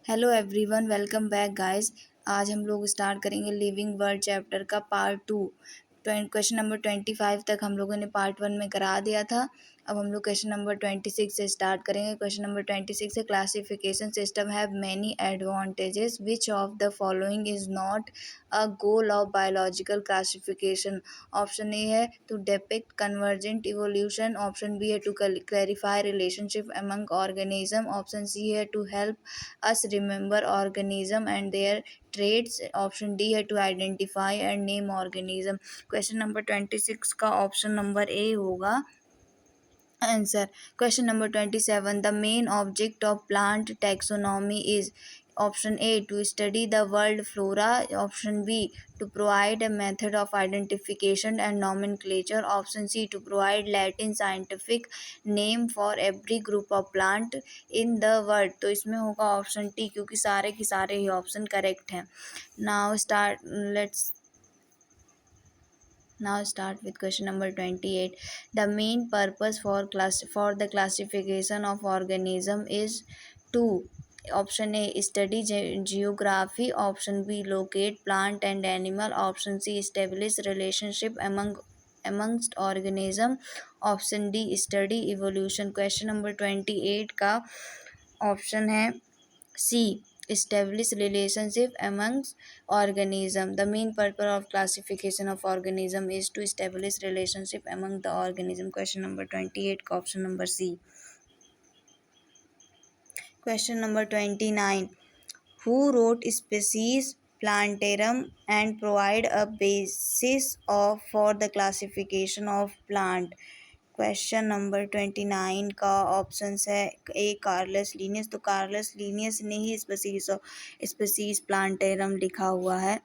Hello everyone, welcome back guys. आज हम लोग स्टार्ट करेंगे लिविंग वर्ड चैप्टर का पार्ट 2। क्वेश्चन नंबर 25 तक हम लोगों ने पार्ट 1 में करा दिया था। अब हम लोग क्वेश्चन नंबर 26 से स्टार्ट करेंगे। क्वेश्चन नंबर 26 है, classification system have many advantages, which of the following is not a goal of biological classification. Option A है to depict convergent evolution, option B है to clarify relationship among organism, option C है to help us remember organism and their traits, option D है to identify and name organism. Question number 26 का option number A होगा answer. Question number 27, the main object of plant taxonomy is, option A to study the world flora, option B to provide a method of identification and nomenclature, option C to provide Latin scientific name for every group of plant in the world। तो इसमें होगा option T, क्योंकि सारे के सारे ही option correct हैं। Now start with question number 28. The main purpose for the classification of organism is to, option A study geography, option B locate plant and animal, option C establish relationship amongst organism, option D study evolution। Question number 28 का option है सी, establish relationship amongst organism। The main purpose of classification of organism is to establish relationship among the organism। Question number 28 का option number C. Question number 29, who wrote species plantarum and provide a basis for the classification of plant। Question number 29 का option है A Carolus Linnaeus. तो Carolus Linnaeus ने ही species plantarum लिखा हुआ है।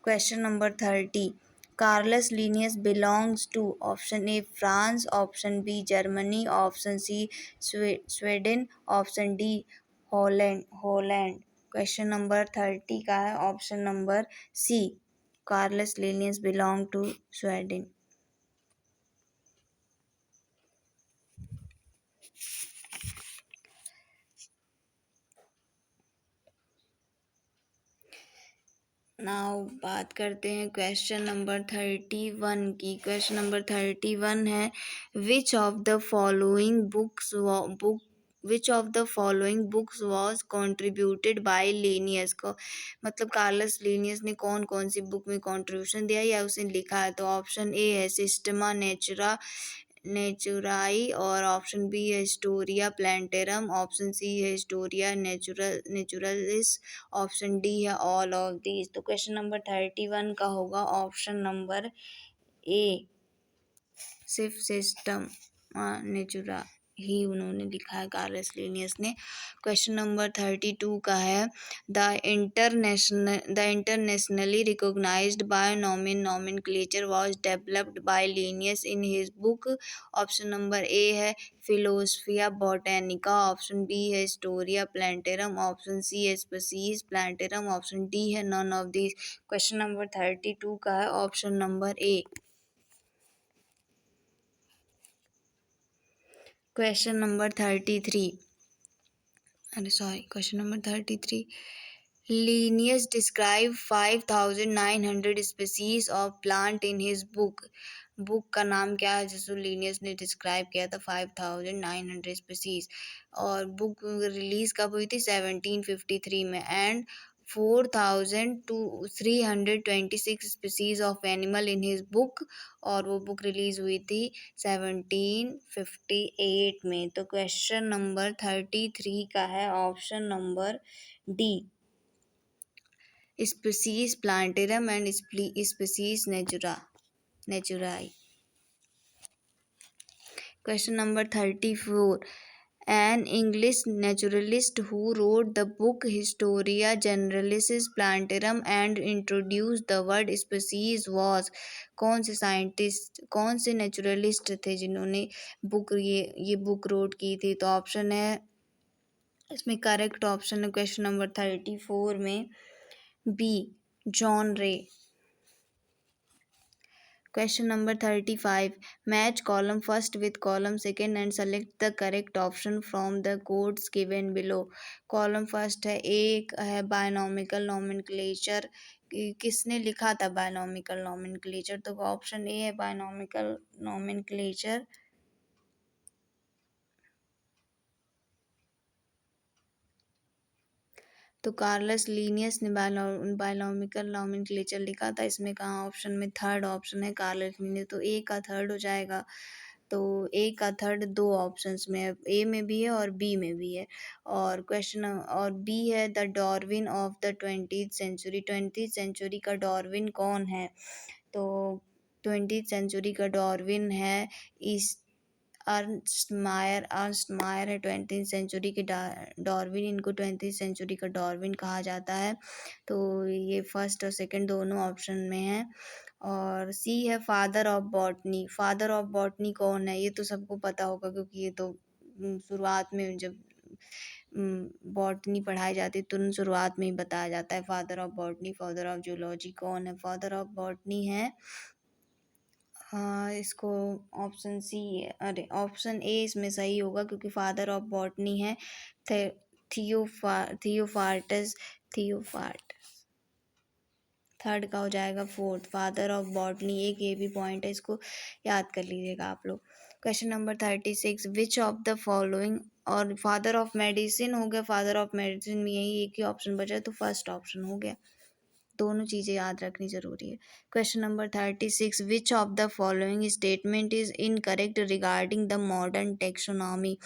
Question number 30, Carolus Linnaeus belongs to, option A France, option B Germany, option C Sweden, option D Holland. Question number 30 का है option number C, Carolus Linnaeus belong to Sweden. Now बात करते हैं question number 31 की। Question number 31 है, विच of the following books was contributed by Linnaeus. को मतलब Carolus Linnaeus ने कौन कौन सी बुक में कॉन्ट्रीब्यूशन दिया या उसने लिखा है। तो ऑप्शन ए है सिस्टमा नेचुराई, और ऑप्शन बी है हिस्टोरिया प्लांटेरम, ऑप्शन सी है हिस्टोरिया नेचुरलिस, ऑप्शन डी है ऑल ऑफ दीज। तो क्वेश्चन नंबर 31 का होगा ऑप्शन नंबर ए, सिर्फ सिस्टम नेचुरा ही उन्होंने लिखा है कार्लस लीनियस ने। क्वेश्चन नंबर 32 का है, the internationally recognised binomial nomenclature was developed by Linnaeus in his book. Option number A है फिलोसफिया बॉटेनिका, ऑप्शन बी है हिस्टोरिया प्लांटेरम, ऑप्शन सी है स्पीसीज प्लांटेरम, ऑप्शन डी है none of these. Question number 32 का है option number A. Question number 33, question number 33, Linnaeus describe 5900 species of plant in his book का नाम क्या है जिसको लीनियस ने डिस्क्राइब किया था 5900 स्पीसीज। और बुक रिलीज कब हुई थी 1753 में। And 4326 species of animal in his book, और वो बुक रिलीज हुई थी 1758 में। तो क्वेश्चन नंबर 33 का है option number D, species Plantarum and species Naturae. Question number 34, an English naturalist who wrote the book Historia Generalis Plantarum and introduced the word species was। कौन से नेचुरलिस्ट थे जिन्होंने ये बुक रोट की थी। तो ऑप्शन है इसमें करेक्ट ऑप्शन है क्वेश्चन नंबर 34 में B, John Ray. Question number 35. Match column first with column second and select the correct option from the codes given below. Column first है, एक है binomial nomenclature. किसने लिखा था binomial nomenclature? तो option A है binomial nomenclature. तो Carolus Linnaeus ने बायोलॉजिकल नॉमेनक्लेचर लिखा था। इसमें कहाँ ऑप्शन में थर्ड ऑप्शन है कार्लस लीनियस, तो ए का थर्ड हो जाएगा। तो ए का थर्ड दो ऑप्शंस में है, ए में भी है और बी में भी है। और क्वेश्चन और बी है the Darwin of the 20th century. 20th century का डार्विन कौन है? तो 20th सेंचुरी का डार्विन है इस अर्नस्ट मायर है 20th सेंचुरी के डार्विन। इनको 20th सेंचुरी का डार्विन कहा जाता है। तो ये फर्स्ट और सेकंड दोनों ऑप्शन में है। और सी है father of botany. Father of botany कौन है? ये तो सबको पता होगा, क्योंकि ये तो शुरुआत में जब बॉटनी पढ़ाई जाती है तुरंत शुरुआत में ही बताया जाता है father of botany. Father of zoology कौन है? फादर ऑफ बॉटनी है इसको ऑप्शन सी, अरे ऑप्शन ए इसमें सही होगा, क्योंकि फादर ऑफ बॉटनी है थियोफार्टस। थर्ड का हो जाएगा फोर्थ, फादर ऑफ बॉटनी। एक ये भी पॉइंट है, इसको याद कर लीजिएगा आप लोग। Question number 36, which of the following, और फादर ऑफ मेडिसिन हो गया, फादर ऑफ मेडिसिन में यही एक ही ऑप्शन बचा, तो फर्स्ट ऑप्शन हो गया। दोनों चीज़ें याद रखनी जरूरी है। Question number 36, which of the following statement is incorrect regarding the modern taxonomy.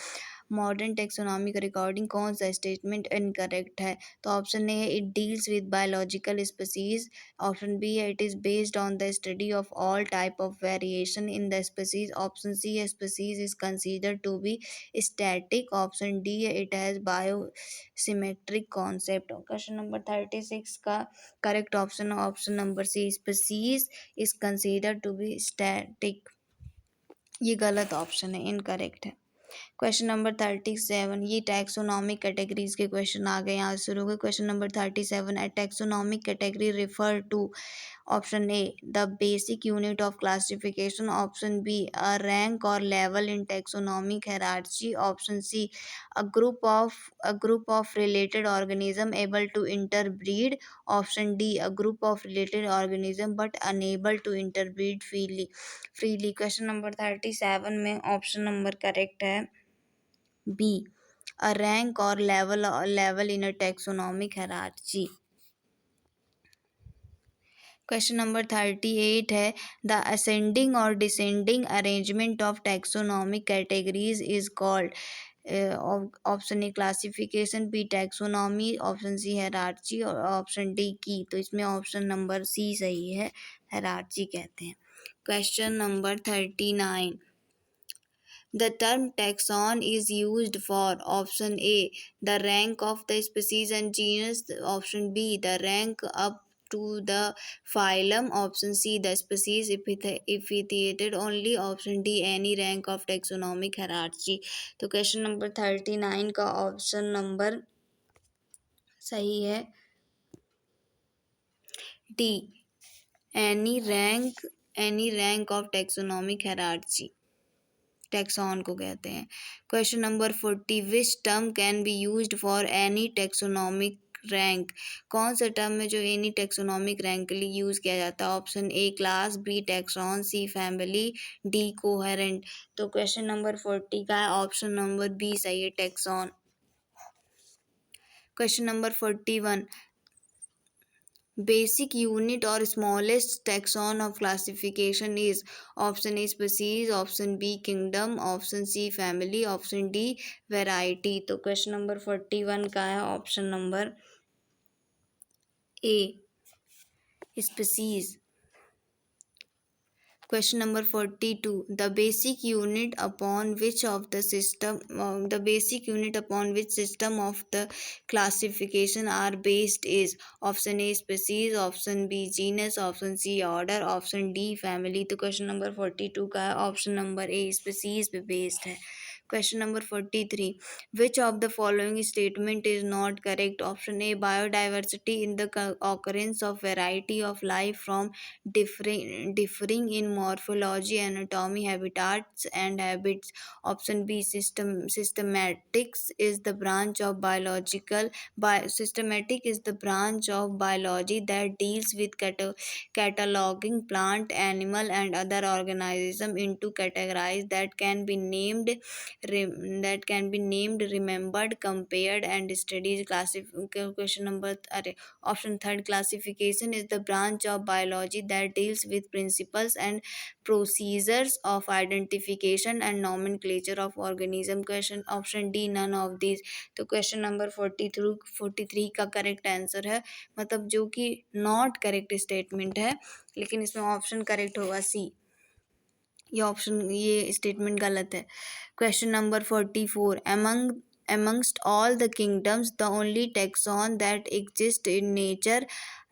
Modern taxonomy का रिकॉर्डिंग कौन सा स्टेटमेंट इनकरेक्ट है? तो ऑप्शन ए है it deals with biological species. Option B है it is based on the study of all type of variation in the species. Option C है species is consider to be static. Option D है it has bio symmetric concept. Question number 36 का correct option number C, species is consider to be static. ये गलत option है, incorrect है। Question number 37, ये taxonomic categories के question आ गए, यहाँ शुरू हो गए। Question number 37, a taxonomic category refer to. Option A the basic unit of classification. Option B a rank और level in taxonomic hierarchy. Option C a group of related organism able to interbreed. Option D a group of related organism but unable to interbreed freely. Question number 37 में option number correct है B, a rank और level in a taxonomic hierarchy. Question number 38 है the ascending और descending arrangement of taxonomic categories is called. Option A classification, B taxonomy, option C hierarchy और option D key. तो इसमें option number C सही है, hierarchy कहते हैं। Question number 39, the term taxon is used for option A, the rank of the species and genus, option B, the rank up to the phylum, option C, the species epithet only, option D, any rank of taxonomic hierarchy। तो question number 39 का option number सही है D, any rank of taxonomic hierarchy, taxon को कहते हैं। Question number 40, which term can be used for any taxonomic rank. कौन सा term है जो एनी टैक्सोनॉमिक रैंक के लिए यूज़ किया जाता है? Option A class, B taxon, C family, D coherent. तो क्वेश्चन नंबर 40 का ऑप्शन नंबर बी सही है, taxon. Question number 41, basic unit और smallest taxon of classification is. Option A species, option B kingdom, option C family, option D variety. तो question number 41 का है option number A, species. Question number 42, the basic unit upon which system of the classification are based is। option A species, option B genus, option C order, option D family। तो question number 42 का है option number A, species पे based है। Question number 43. Which of the following statement is not correct? Option A, biodiversity in the occurrence of variety of life from differing in morphology, anatomy, habitats and habits. Option B, systematics is the branch of systematic is the branch of biology that deals with cataloging plant, animal and other organism into categories that can be named, remembered, compared and studied. Question number option third, classification is the branch of biology that deals with principles and procedures of identification and nomenclature of organism. Question option D, none of these. तो question number 43 का correct answer है, मतलब जो कि not correct statement है, लेकिन इसमें option correct होगा सी। ये स्टेटमेंट गलत है। Question number 44, amongst all the kingdoms the only taxon that exists in nature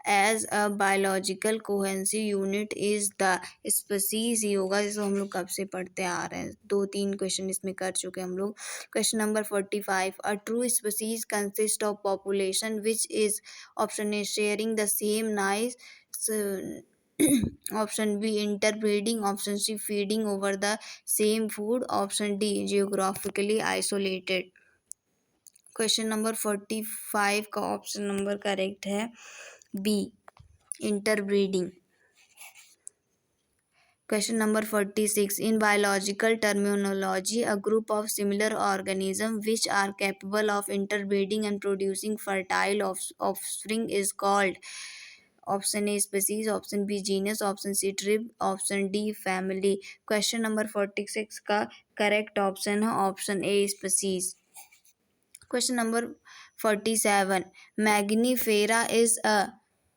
as a biological cohesive unit is the species। ही होगा, जिसको हम लोग कब से पढ़ते आ रहे हैं, 2-3 क्वेश्चन इसमें कर चुके हम लोग। Question number 45, a true species consists of population which is option A, sharing the same nice option B, interbreeding, option C, feeding over the same food, option D, geographically isolated। Question number 45 का option number correct है B, interbreeding. Question number 46. In biological terminology, a group of similar organisms which are capable of interbreeding and producing fertile offspring is called option A, species, option B, genus, option C, tribe, option D, family। Question number 46 का correct option है option A, species। Question number 47. Magnifera is a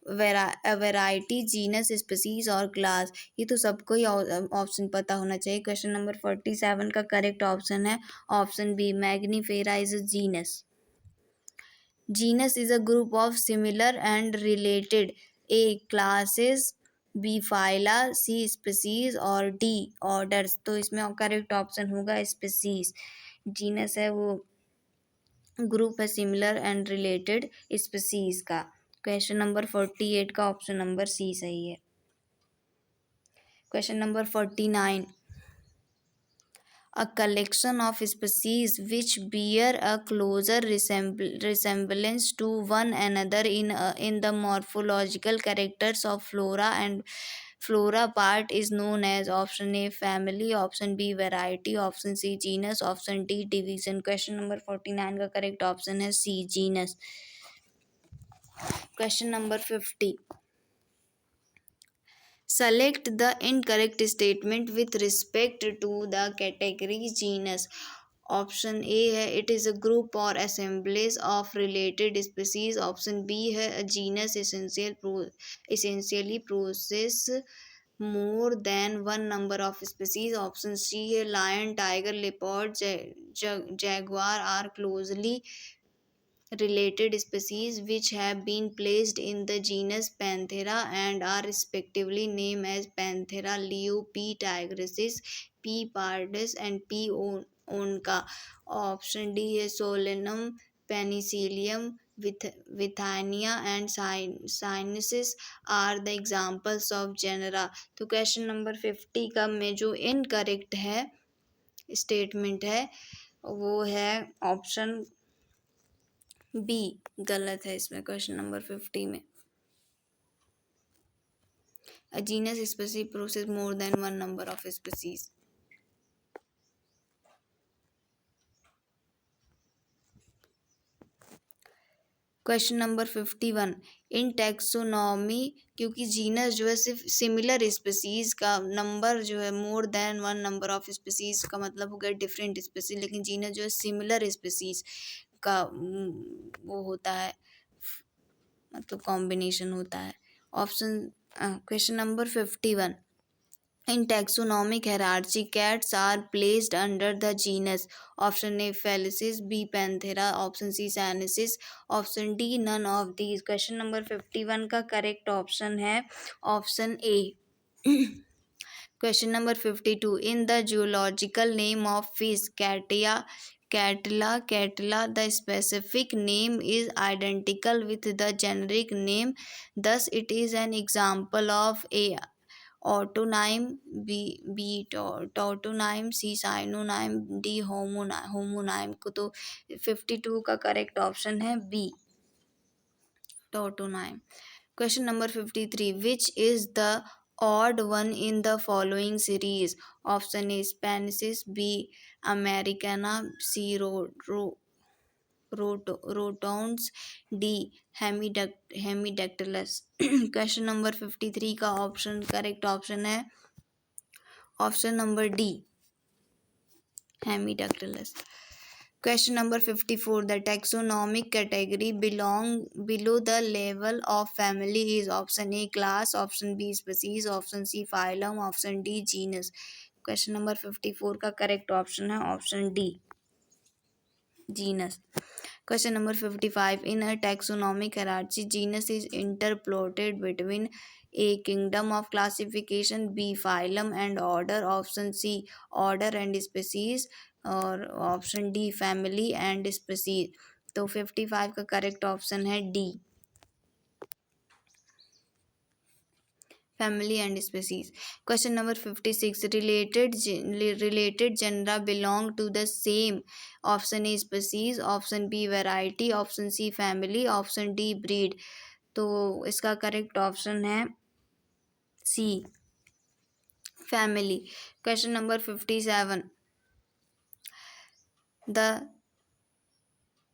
variety, genus, species और class. ये तो सबको ही option पता होना चाहिए। Question number 47 का करेक्ट ऑप्शन है option B, Mangifera is a genus. Genus is a group of similar and related, A classes, B phyla, C species और डी ऑर्डर्स। तो इसमें करेक्ट ऑप्शन होगा स्पीसीज। जीनस है वो ग्रुप है similar and related species का। Question number 48 का option number C सही है। Question number 49, a collection of species which bear a closer resemblance to one another in the morphological characters of flora part is known as option A, family, option B, variety, option C, genus, option D, division। Question number 49 का correct option है C, genus. Question number 50, select the incorrect statement with respect to the category genus। Option A है it is a group और assemblies of related species, option B है genus essentially process more than one number of species, option C है lion, tiger, leopard, jaguar are closely related species which have been placed in the genus Panthera and are respectively named as Panthera leo, P. tigrisis, P. pardus and P. onca। Option D है Solanum, Penicillium, Withania and Sinensis are the examples of genera। तो question number 50 का में जो incorrect है statement है वो है option B, गलत है इसमें। क्वेश्चन नंबर 50 में अ genus species process more than one number of species. Question number 51, in taxonomy, क्योंकि जीनस जो है सिर्फ सिमिलर स्पीसीज का नंबर जो है मोर than one number of species का मतलब हो गया डिफरेंट स्पीसीज, लेकिन जीनस जो है सिमिलर स्पीसीज का वो होता है, मतलब कॉम्बिनेशन होता है। Option question number 51, in taxonomic hierarchy cats are placed under the genus option A, Felicis, B, Panthera, option C, Sinensis, option D, none of these। Question number 51 का करेक्ट ऑप्शन है option A, Question number 52. In the zoological name of fish, Catella, the specific name is identical with the generic name. Thus, it is an example of A. Autonym, Tautonym, C. Synonym, D. Homonym. तो 52 का correct option है B, Tautonym. Question number 53. Which is the odd one in the following series? Option A. Species, B. Americana, C. Rotons, D. Hemidactylus. Question number 53 का option correct option है option number D, Hemidactylus. Question number 54. The taxonomic category belong below the level of family is option A class, option B species, option C phylum, option D genus. Question number 54 का correct option है option D, genus. Question number 55. In a taxonomic hierarchy, genus is interpolated between A kingdom of classification, B phylum and order, option C order and species, और option D family and species. तो 55 का correct option है D, family and species. Question number 56. Related genera belong to the same. Option A species, option B variety, option C family, option D breed. तो इसका correct option है C, family. Question number 57. The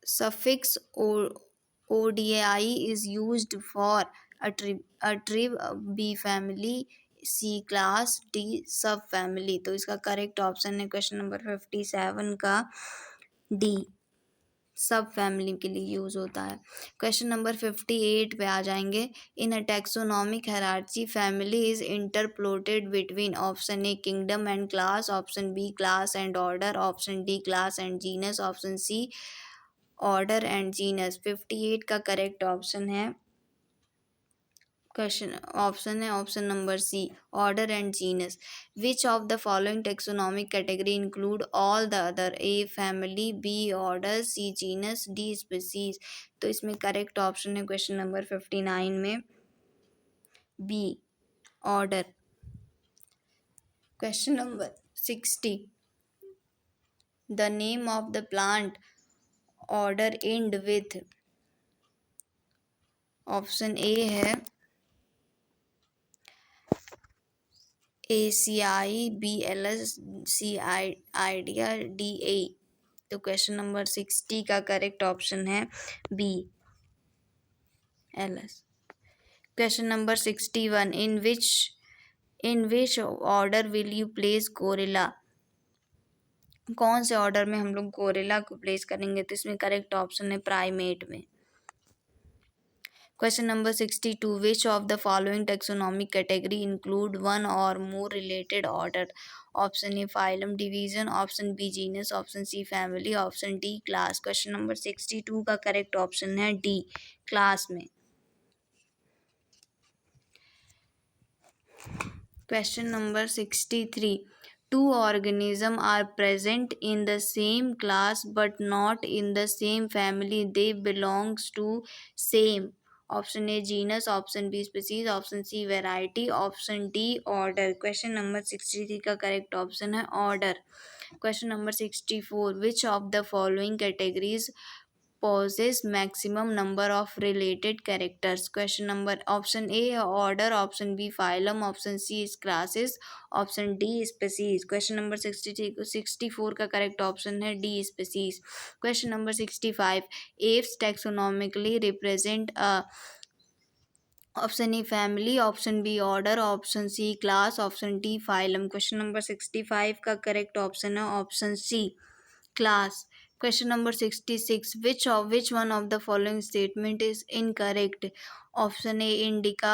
suffix odi is used for attrib, B family, C class, D सब family. तो इसका correct option है question number 57 का D, सब family के लिए यूज होता है. क्वेश्चन नंबर 58 पे आ जाएंगे. In a taxonomic hierarchy family is interpolated between option A kingdom and class, option B class and order, option D class and genus, option C order and genus. 58 का correct option है option number C, order and genus. Which of the following taxonomic category include all the other? A family, B order, C genus, D species. तो इसमें correct option है question number 59 में B, order. Question number 60. The name of the plant order end with. Option A है ACI, BLS, C idae, DA. तो question number 60 का correct option है B, LS. Question number 61. In which order will you place gorilla? कौन से order में हम लोग gorilla को प्लेस करेंगे? तो इसमें करेक्ट ऑप्शन है प्राइमेट में. Question number 62. Which of the following taxonomic category include one or more related order? Option A phylum division, option B genus, option C family, option D class. Question number 62 का correct option है D, class में. Question number 63. Two organisms are present in the same class but not in the same family. They belongs to same. Option A genus, option B species, option C variety, option D order. Question number 63 का correct option है order. Question number 64. Which of the following categories possess maximum number of related characters? Question number option A order, option B phylum, option C is classes, option D species. Question number 64 का correct option है D species. Question number 65. Apes taxonomically represent a option A family, option B order, option C class, option D phylum. Question number 65 का correct option है option C, class. Question number 66. Which one of the following statement is incorrect? Option A indica,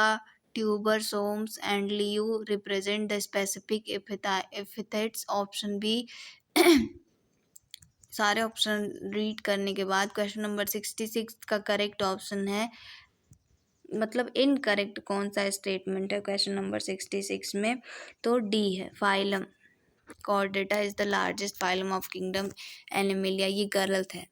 tubersomes and leu represent the specific epithets. Option B सारे option read करने के बाद question number 66 का correct option है मतलब incorrect कौन सा statement है क्वेश्चन नंबर 66 में, तो डी है phylum. Chordata is the largest phylum of kingdom Animalia, ये गलत है।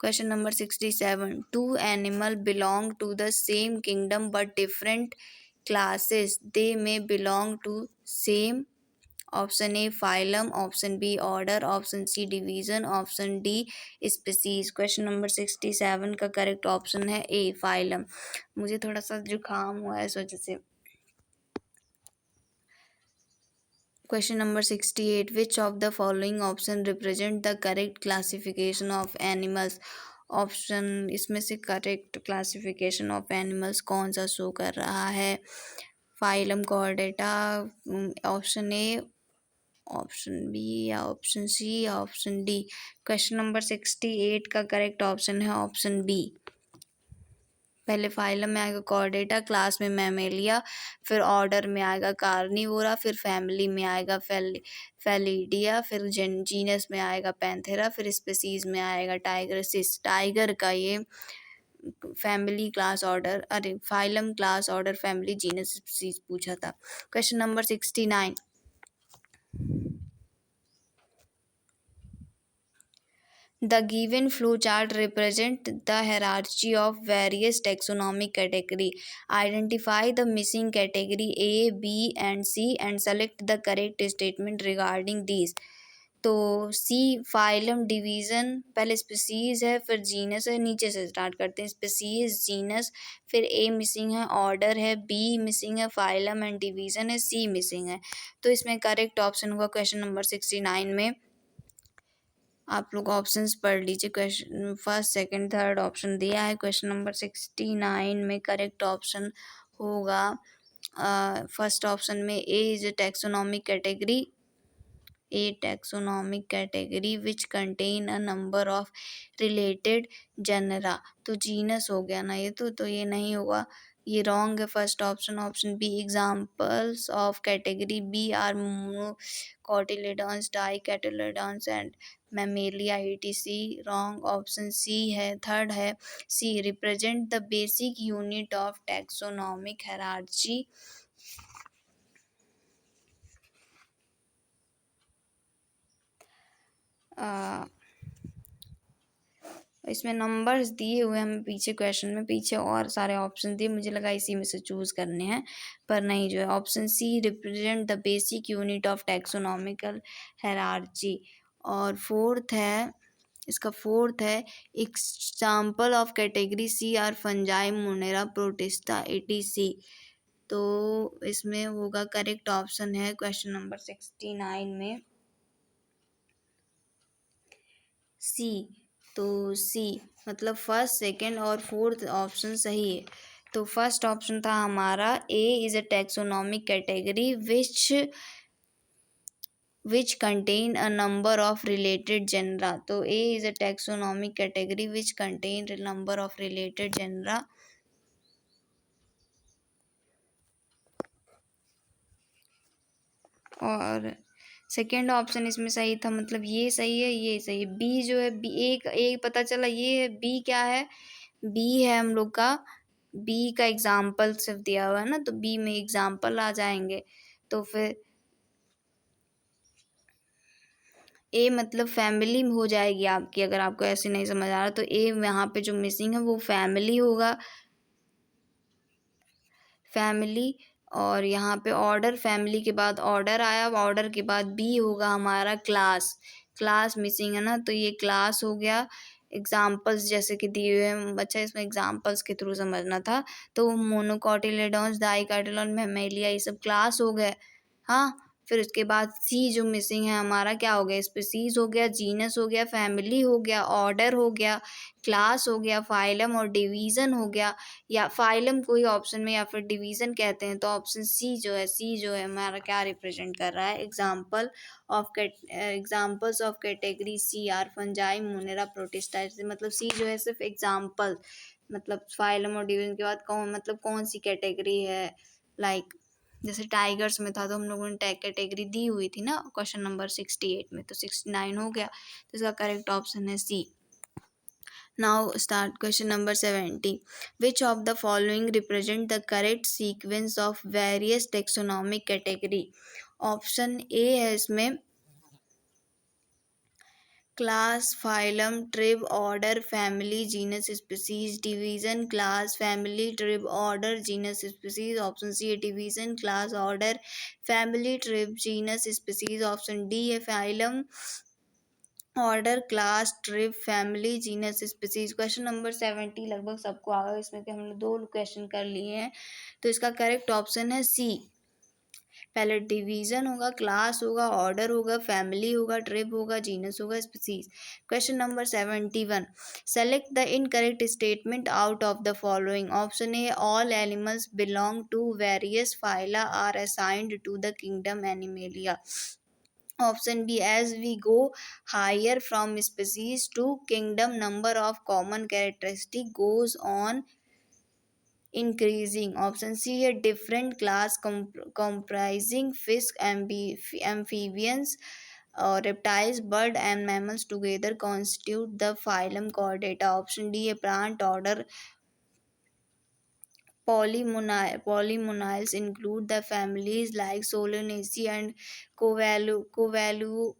Question number 67, two animal belong to the same kingdom but different classes, they may belong to same. Option A phylum, option B order, option C division, option D species. Question number 67 का correct option है ए phylum. मुझे थोड़ा सा जुकाम हुआ है इस वजह से। Question number 68, which of the following option represent the correct classification of animals. Option इसमें से करेक्ट क्लासिफिकेशन ऑफ एनिमल्स कौन सा शो कर रहा है? Phylum, chordata, option A, option B या ऑप्शन सी या ऑप्शन डी। क्वेश्चन नंबर 68 का करेक्ट ऑप्शन है ऑप्शन बी। पहले फाइलम में आएगा कॉर्डेटा, क्लास में मैमेलिया, फिर ऑर्डर में आएगा कार्निवोरा, फिर फैमिली में आएगा फेलिडिया, फिर जीनस में आएगा पैंथेरा, फिर स्पीसीज में आएगा टाइग्रसिस। टाइगर का ये फैमिली, क्लास, ऑर्डर, अरे phylum, class, order, family, genus, species पूछा था। Question number 69, the given flowchart represent the hierarchy of various taxonomic category. Identify the missing category A, B and C and select the correct statement regarding these. तो सी phylum, division, पहले species है, फिर genus है, नीचे से start करते हैं। Species, genus, फिर ए मिसिंग है, ऑर्डर है, बी मिसिंग है, फाइलम एंड डिवीज़न है, सी मिसिंग है। तो इसमें करेक्ट ऑप्शन होगा क्वेश्चन नंबर 69 में। आप लोग ऑप्शंस पढ़ लीजिए। Question first, second, third option दिया है। क्वेश्चन नंबर 69 में करेक्ट ऑप्शन होगा फर्स्ट ऑप्शन में A is a taxonomic category, a taxonomic category which contain a number of related genera. तो जीनस हो गया ना ये, तो ये नहीं होगा, ये रॉन्ग है first option. Option B examples of category B are monocotyledons, dicotyledons and mammalia etc। Wrong option C है, थर्ड है C, represent the basic unit of taxonomic hierarchy. इसमें नंबर्स दिए हुए हमें पीछे क्वेश्चन में, पीछे और सारे ऑप्शन दिए, मुझे लगा इसी में से चूज़ करने हैं, पर नहीं, जो है option C, represent the basic unit of taxonomical hierarchy. और फोर्थ है, इसका फोर्थ है example of category C are fungi, monera, protista etc। तो इसमें होगा करेक्ट ऑप्शन है क्वेश्चन नंबर 69 में सी। तो सी मतलब फर्स्ट, सेकंड और फोर्थ ऑप्शन सही है। तो फर्स्ट ऑप्शन था हमारा A is a taxonomic category which contain a number of related genera. तो A is a taxonomic category which contain number of related genera. और सेकेंड ऑप्शन इसमें सही था, मतलब ये सही है, ये सही है। बी जो है, बी एक पता चला, ये है बी, क्या है, बी है हम लोग का, बी का एग्जाम्पल सिर्फ दिया हुआ है ना, तो बी में एग्जाम्पल आ जाएंगे। तो फिर ए मतलब फैमिली हो जाएगी आपकी, अगर आपको ऐसे नहीं समझ आ रहा तो ए यहाँ पे जो मिसिंग है वो फैमिली होगा, फैमिली। और यहाँ पे ऑर्डर, फैमिली के बाद ऑर्डर आया, ऑर्डर के बाद बी होगा हमारा क्लास, क्लास मिसिंग है ना, तो ये क्लास हो गया। एग्जाम्पल्स जैसे कि दिए हुए हैं बच्चा, इसमें एग्जाम्पल्स के थ्रू समझना था। तो मोनोकोटिलिडॉन्स, डाइकोटिलिडॉन, मैमेलिया, ये सब क्लास हो गए। हाँ, फिर उसके बाद सी जो मिसिंग है हमारा क्या हो गया, स्पीसीज हो गया, जीनस हो गया, फैमिली हो गया, ऑर्डर हो गया, क्लास हो गया, फाइलम और डिवीज़न हो गया। या फाइलम को ही ऑप्शन में या फिर डिवीज़न कहते हैं, तो ऑप्शन सी जो है, सी जो है हमारा क्या रिप्रेजेंट कर रहा है, examples of category C are fungi, monera, protista. मतलब सी जो है सिर्फ एग्जाम्पल, मतलब फाइलम और डिवीज़न के बाद कौन सी कैटेगरी है। लाइक जैसे टाइगर्स में था तो हम लोगों ने टैग कैटेगरी दी हुई थी ना क्वेश्चन नंबर 68 में, तो 69 हो गया। तो इसका करेक्ट ऑप्शन है सी। Now start question number 70. Which of the following represent the correct sequence of various taxonomic category? Option A है इसमें class, phylum, tribe, order, family, genus, species, division, class, family, tribe, order, genus, species. Option C है division, class, order, family, tribe, genus, species. Option D है phylum, order, class, tribe, family, genus, species. Question number 70 लगभग सबको आ गया, इसमें कि हमने 2 question कर लिए हैं, तो इसका करेक्ट ऑप्शन है सी। पहले डिवीजन होगा, क्लास होगा, ऑर्डर होगा, फैमिली होगा, ट्रिब होगा, जीनस होगा, species. Question number 71। Select the incorrect statement out of the following. Option A all animals belong to various phyla are assigned to the kingdom animalia. Option B, as we go higher from species to kingdom, number of common characteristic goes on increasing. Option C, a different class comprising fish, amphibians, reptiles, bird and mammals together constitute the phylum Chordata. Option D, a plant order Polymonails include the families like Solanaceae and Covalvulaceae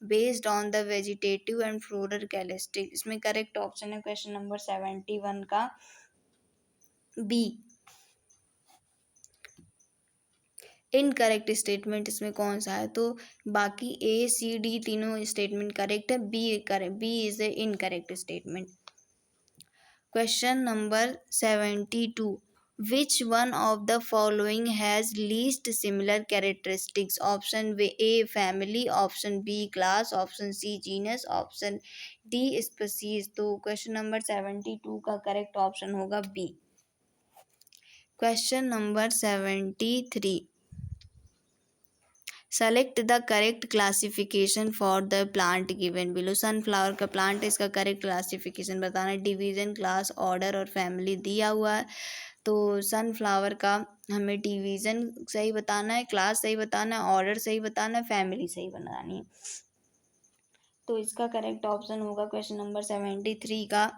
based on the vegetative and floral characteristics. इसमें correct option है question number 71 का B. Incorrect statement इसमें कौन सा है? तो बाकी A C D तीनों स्टेटमेंट करेक्ट है, B is a incorrect statement. Question number 72. Which one of the following has least similar characteristics? Option A family, option B class, option C genus, option D species। तो question number 72 का correct option होगा B. Question number 73। Select the correct classification for the plant given below. Sunflower का plant है, इसका correct classification बताना है। Division, class, order और family दिया हुआ है, तो सनफ्लावर का हमें डिवीजन सही बताना है, क्लास सही बताना है, ऑर्डर सही बताना है, फैमिली सही बनानी है। तो इसका करेक्ट ऑप्शन होगा क्वेश्चन नंबर 73 का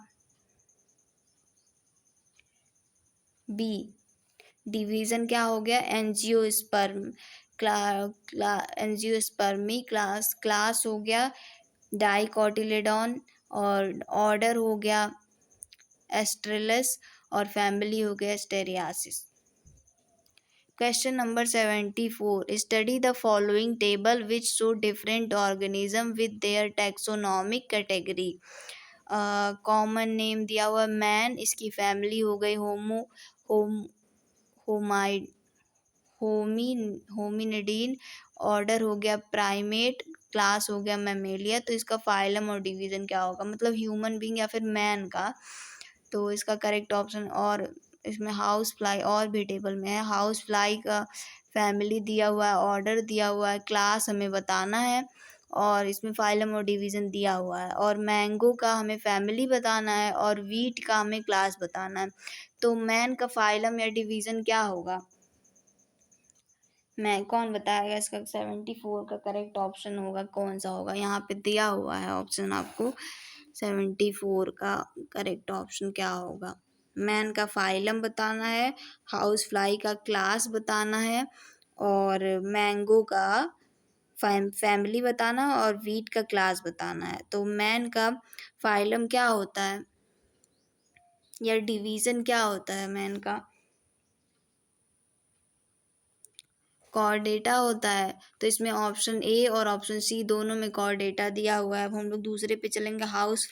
बी। डिवीजन क्या हो गया? Angiosperm, angiospermae. क्लास हो गया डाइकोटिलेडॉन, और ऑर्डर हो गया एस्ट्रेलस, और फैमिली हो गया स्टेरियासिस। Question number 74। Study the following table which show different organism with their taxonomic category. Common name दिया हुआ मैन, इसकी फैमिली हो गई होमाइड होमिनिडीन, ऑर्डर हो गया प्राइमेट, क्लास हो गया मैमेलिया। तो इसका फाइलम और डिवीजन क्या होगा? मतलब ह्यूमन बींग या फिर मैन का। तो इसका करेक्ट ऑप्शन, और इसमें हाउस फ्लाई और भी टेबल में है। हाउस फ्लाई का फैमिली दिया हुआ है, ऑर्डर दिया हुआ है, क्लास हमें बताना है, और इसमें फाइलम और डिवीज़न दिया हुआ है। और मैंगो का हमें फैमिली बताना है, और वीट का हमें क्लास बताना है। तो मैन का फाइलम या डिवीज़न क्या होगा? मैं कौन बताएगा? इसका 74 का करेक्ट ऑप्शन होगा कौन सा होगा? यहाँ पे दिया हुआ है ऑप्शन आपको। 74 का करेक्ट ऑप्शन क्या होगा? मैन का फाइलम बताना है, हाउस फ्लाई का क्लास बताना है, और मैंगो का फैमिली बताना है, और वीट का क्लास बताना है। तो मैन का फाइलम क्या होता है या डिवीज़न क्या होता है मैन का? कॉर्डेटा होता है। तो इसमें ऑप्शन ए और ऑप्शन सी दोनों में कॉर्डेटा दिया हुआ है। अब हम लोग दूसरे पे चलेंगे। हाउस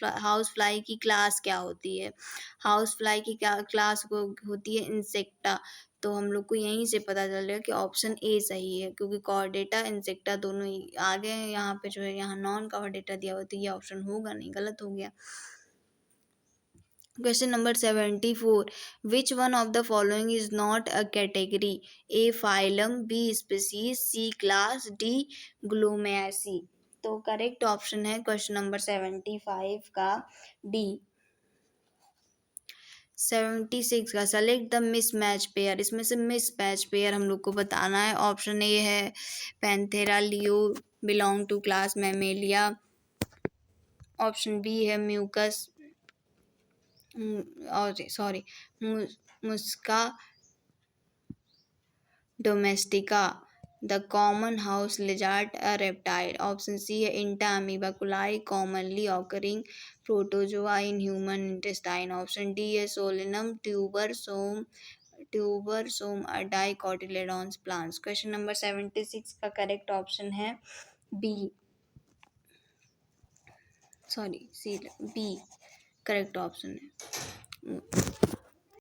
फ्लाई की क्लास क्या होती है? हाउस फ्लाई की क्या क्लास को होती है? इंसेक्टा। तो हम लोग को यहीं से पता चल रहा है कि ऑप्शन ए सही है, क्योंकि कॉर्डेटा इंसेक्टा दोनों ही आगे हैं। यहाँ पे जो है यहाँ नॉन कॉर्डेटा दिया हुआ, तो ये ऑप्शन होगा नहीं, गलत हो गया। Question number 74. Which one of the following is not a category? A. Phylum, B. Species, C. Class, D. Glumaceae। तो करेक्ट ऑप्शन है क्वेश्चन नंबर 75 का डी। 76 का सेलेक्ट द मिसमैच पेयर। इसमें से मिसमैच पेयर हम लोग को बताना है। ऑप्शन ए है Panthera leo belong to class Mammalia, option B है म्यूकस और sorry Musca domestica. The common house lizard a reptile. Option C है Entamoeba coli commonly occurring protozoa in human intestine. Option D है Solanum tuberosum dicotyledons plants. Question number 76 का correct option है B, sorry C, B correct option है।